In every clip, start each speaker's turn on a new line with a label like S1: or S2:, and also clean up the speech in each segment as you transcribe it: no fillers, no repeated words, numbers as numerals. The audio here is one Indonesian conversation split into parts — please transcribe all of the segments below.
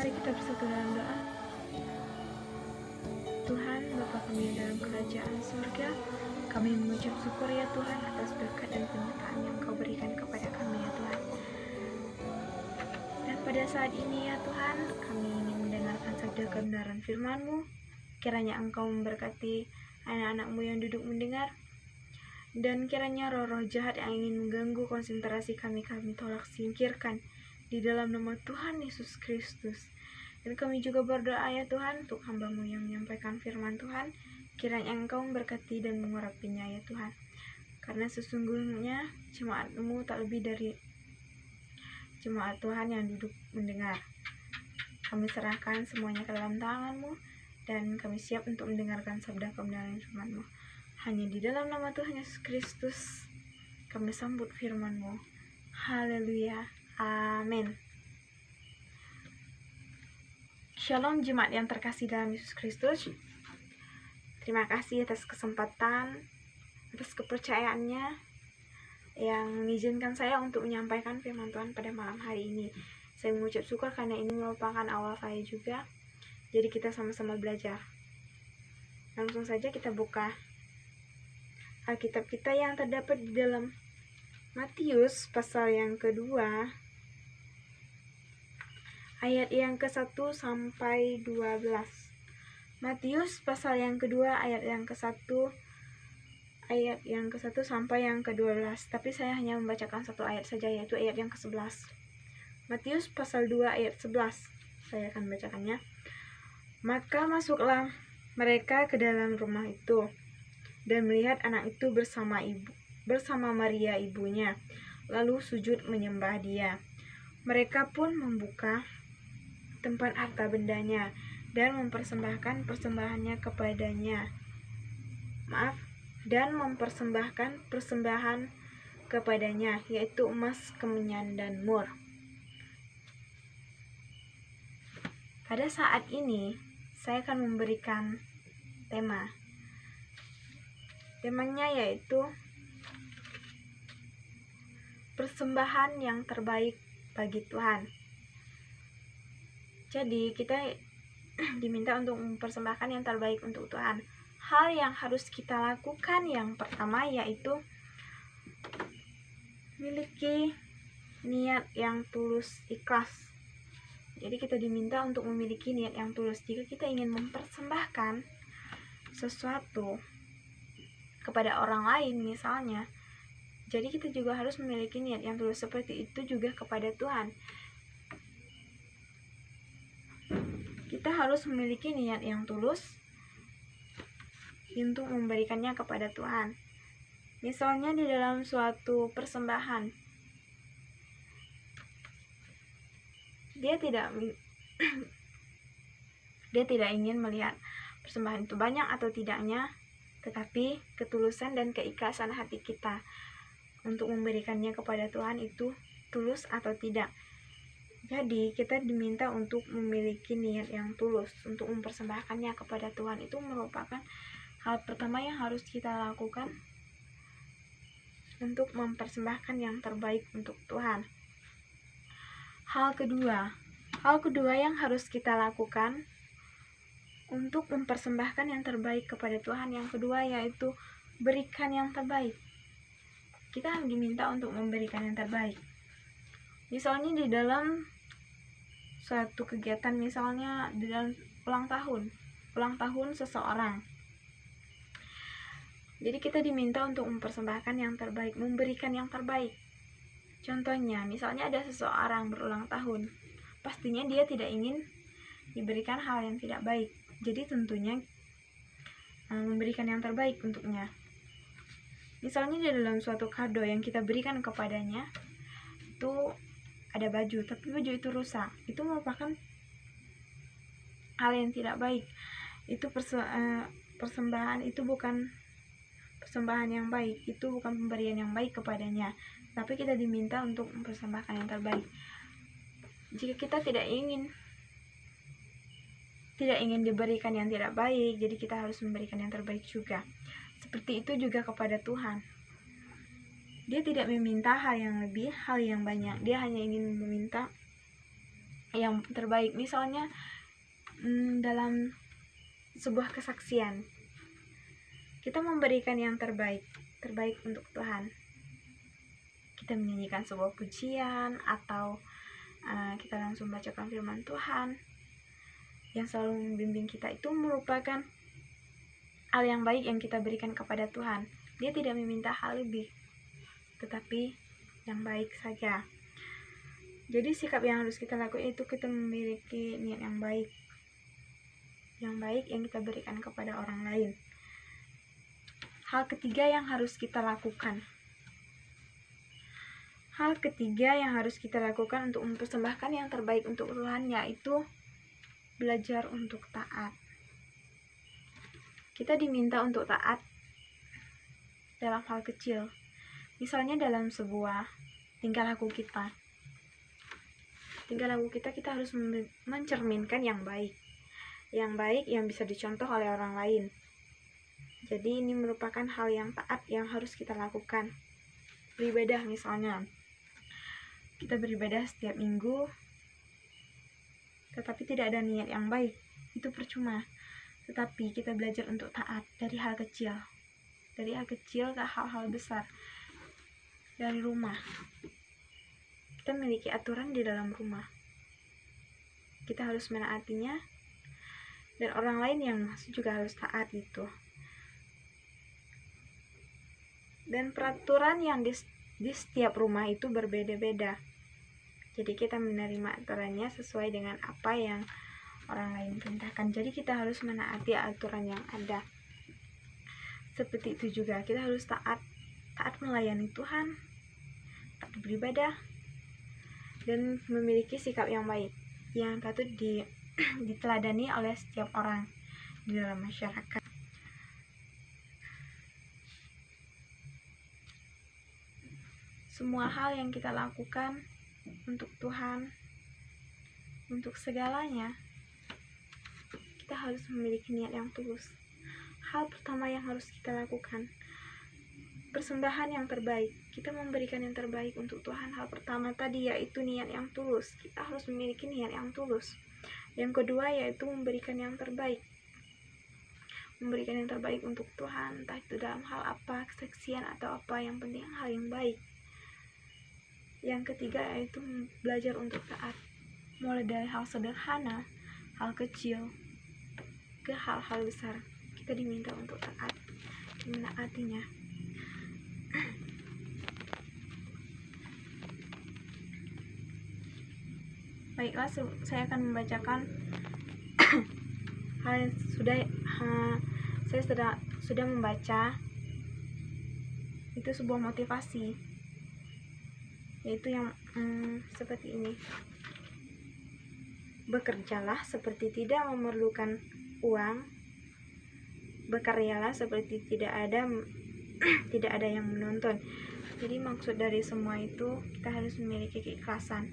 S1: Mari kita bersatu dalam doa. Tuhan, Bapa kami yang dalam kerajaan surga, kami mengucap syukur ya Tuhan atas berkat dan penyertaan yang Kau berikan kepada kami ya Tuhan. Dan pada saat ini ya Tuhan, kami ingin mendengarkan sabda kebenaran firman-Mu. Kiranya Engkau memberkati anak-anak-Mu yang duduk mendengar, dan kiranya roh-roh jahat yang ingin mengganggu konsentrasi kami tolak singkirkan di dalam nama Tuhan Yesus Kristus. Dan kami juga berdoa ya Tuhan untuk hamba-Mu yang menyampaikan firman Tuhan, kiranya Engkau memberkati dan mengurapinya ya Tuhan. Karena sesungguhnya jemaat-Mu tak lebih dari jemaat Tuhan yang duduk mendengar. Kami serahkan semuanya ke dalam tangan-Mu, dan kami siap untuk mendengarkan sabda kebenaran firman-Mu. Hanya di dalam nama Tuhan Yesus Kristus kami sambut firman-Mu. Haleluya. Amin. Shalom jemaat yang terkasih dalam Yesus Kristus. Terima kasih atas kesempatan, atas kepercayaannya yang mengizinkan saya untuk menyampaikan firman Tuhan pada malam hari ini. Saya mengucap syukur karena ini merupakan awal saya juga. Jadi kita sama-sama belajar. Langsung saja kita buka Alkitab kita yang terdapat di dalam Matius pasal yang kedua, ayat yang ke-1 sampai 12. Matius pasal yang kedua ayat yang ke-1 sampai yang ke-12. Tapi saya hanya membacakan satu ayat saja, yaitu ayat yang ke-11. Matius pasal 2 ayat 11. Saya akan bacakannya. Maka masuklah mereka ke dalam rumah itu, dan melihat anak itu bersama Maria ibunya, lalu sujud menyembah dia. Mereka pun membuka tempat harta bendanya dan mempersembahkan persembahannya kepadanya. Dan mempersembahkan persembahan kepadanya, yaitu emas, kemenyan, dan mur. Pada saat ini, saya akan memberikan tema. Temanya yaitu persembahan yang terbaik bagi Tuhan. Jadi, kita diminta untuk mempersembahkan yang terbaik untuk Tuhan. Hal yang harus kita lakukan yang pertama yaitu memiliki niat yang tulus, ikhlas. Jadi kita diminta untuk memiliki niat yang tulus. Jika kita ingin mempersembahkan sesuatu kepada orang lain misalnya, jadi kita juga harus memiliki niat yang tulus. Seperti itu juga kepada Tuhan. Kita harus memiliki niat yang tulus untuk memberikannya kepada Tuhan. Misalnya di dalam suatu persembahan, dia tidak ingin melihat persembahan itu banyak atau tidaknya, tetapi ketulusan dan keikhlasan hati kita untuk memberikannya kepada Tuhan itu tulus atau tidak. Jadi kita diminta untuk memiliki niat yang tulus untuk mempersembahkannya kepada Tuhan. Itu merupakan hal pertama yang harus kita lakukan untuk mempersembahkan yang terbaik untuk Tuhan. Hal kedua yang harus kita lakukan untuk mempersembahkan yang terbaik kepada Tuhan, yang kedua yaitu berikan yang terbaik. Kita diminta untuk memberikan yang terbaik. Misalnya di dalam suatu kegiatan, misalnya di dalam ulang tahun seseorang. Jadi kita diminta untuk mempersembahkan yang terbaik, memberikan yang terbaik. Contohnya, misalnya ada seseorang berulang tahun, pastinya dia tidak ingin diberikan hal yang tidak baik. Jadi tentunya memberikan yang terbaik untuknya. Misalnya di dalam suatu kado yang kita berikan kepadanya, itu ada baju, tapi baju itu rusak. Itu merupakan hal yang tidak baik. Itu persembahan itu bukan persembahan yang baik, itu bukan pemberian yang baik kepadanya. Tapi kita diminta untuk mempersembahkan yang terbaik. Jika kita tidak ingin diberikan yang tidak baik, jadi kita harus memberikan yang terbaik juga. Seperti itu juga kepada Tuhan. Dia tidak meminta hal yang lebih, hal yang banyak. Dia hanya ingin meminta yang terbaik. Misalnya dalam sebuah kesaksian, kita memberikan yang terbaik untuk Tuhan. Kita menyanyikan sebuah pujian, atau kita langsung bacakan firman Tuhan yang selalu membimbing kita, itu merupakan hal yang baik yang kita berikan kepada Tuhan. Dia tidak meminta hal lebih, tetapi yang baik saja. Jadi sikap yang harus kita lakukan itu kita memiliki niat yang baik yang kita berikan kepada orang lain. Hal ketiga yang harus kita lakukan untuk mempersembahkan yang terbaik untuk Tuhan, yaitu belajar untuk taat. Kita diminta untuk taat dalam hal kecil, misalnya dalam sebuah tingkah laku kita harus mencerminkan yang baik yang bisa dicontoh oleh orang lain. Jadi ini merupakan hal yang taat yang harus kita lakukan. Beribadah, misalnya kita beribadah setiap minggu tetapi tidak ada niat yang baik, itu percuma. Tetapi kita belajar untuk taat dari hal kecil ke hal-hal besar. Dari rumah, kita memiliki aturan di dalam rumah, kita harus menaatinya, dan orang lain yang masuk juga harus taat itu. Dan peraturan yang di setiap rumah itu berbeda-beda, jadi kita menerima aturannya sesuai dengan apa yang orang lain perintahkan. Jadi kita harus menaati aturan yang ada. Seperti itu juga kita harus taat melayani Tuhan, taat beribadah, dan memiliki sikap yang baik yang patut diteladani oleh setiap orang di dalam masyarakat. Semua hal yang kita lakukan untuk Tuhan, untuk segalanya, kita harus memiliki niat yang tulus. Hal pertama yang harus kita lakukan, persembahan yang terbaik. Kita memberikan yang terbaik untuk Tuhan. Hal pertama tadi yaitu niat yang tulus. Kita harus memiliki niat yang tulus. Yang kedua yaitu memberikan yang terbaik. Memberikan yang terbaik untuk Tuhan, entah itu dalam hal apa, kesaksian atau apa, yang penting hal yang baik. Yang ketiga yaitu belajar untuk taat. Mulai dari hal sederhana, hal kecil, ke hal-hal besar. Kita diminta untuk taat, menaatinya. Baiklah, saya akan membacakan hal yang saya sudah membaca. Itu sebuah motivasi, yaitu yang seperti ini. Bekerjalah seperti tidak memerlukan uang, berkaryalah seperti tidak ada yang menonton. Jadi maksud dari semua itu, kita harus memiliki keikhlasan.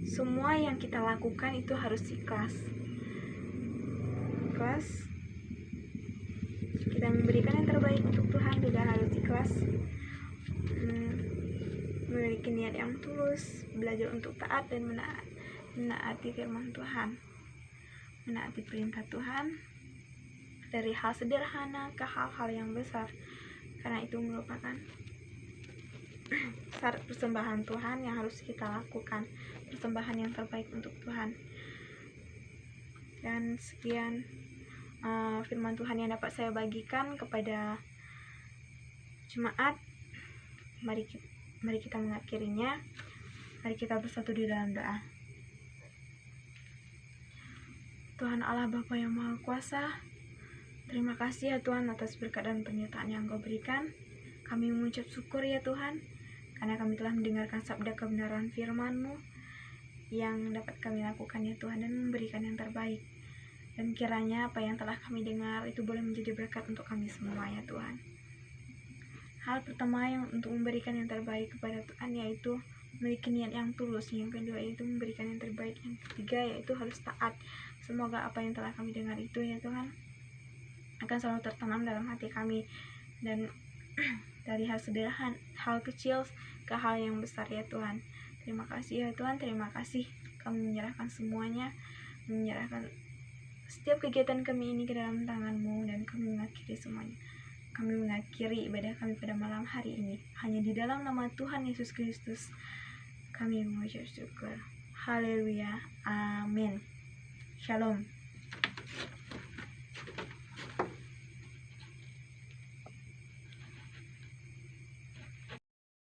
S1: Semua yang kita lakukan itu harus ikhlas. Kita memberikan yang terbaik untuk Tuhan juga harus ikhlas. Memiliki niat yang tulus, belajar untuk taat dan menaati firman Tuhan, menaati perintah Tuhan dari hal sederhana ke hal-hal yang besar, karena itu merupakan syarat persembahan Tuhan yang harus kita lakukan, persembahan yang terbaik untuk Tuhan. Dan sekian firman Tuhan yang dapat saya bagikan kepada jemaat. Mari kita mengakhirinya. Mari kita bersatu di dalam doa. Tuhan Allah Bapa yang Maha Kuasa, terima kasih ya Tuhan atas berkat dan penyertaan yang Engkau berikan. Kami mengucap syukur ya Tuhan, karena kami telah mendengarkan sabda kebenaran firman-Mu yang dapat kami lakukan ya Tuhan, dan memberikan yang terbaik. Dan kiranya apa yang telah kami dengar itu boleh menjadi berkat untuk kami semua ya Tuhan. Hal pertama yang untuk memberikan yang terbaik kepada Tuhan yaitu memiliki niat yang tulus. Yang kedua yaitu memberikan yang terbaik. Yang ketiga yaitu harus taat. Semoga apa yang telah kami dengar itu ya Tuhan akan selalu tertanam dalam hati kami, dan dari hal sederhana, hal kecil ke hal yang besar ya Tuhan. Terima kasih ya Tuhan, terima kasih. Kami menyerahkan semuanya, menyerahkan setiap kegiatan kami ini ke dalam tangan-Mu, dan kami mengakhiri semuanya. Kami mengakhiri ibadah kami pada malam hari ini hanya di dalam nama Tuhan Yesus Kristus kami mengucap syukur. Haleluya. Amin. Shalom.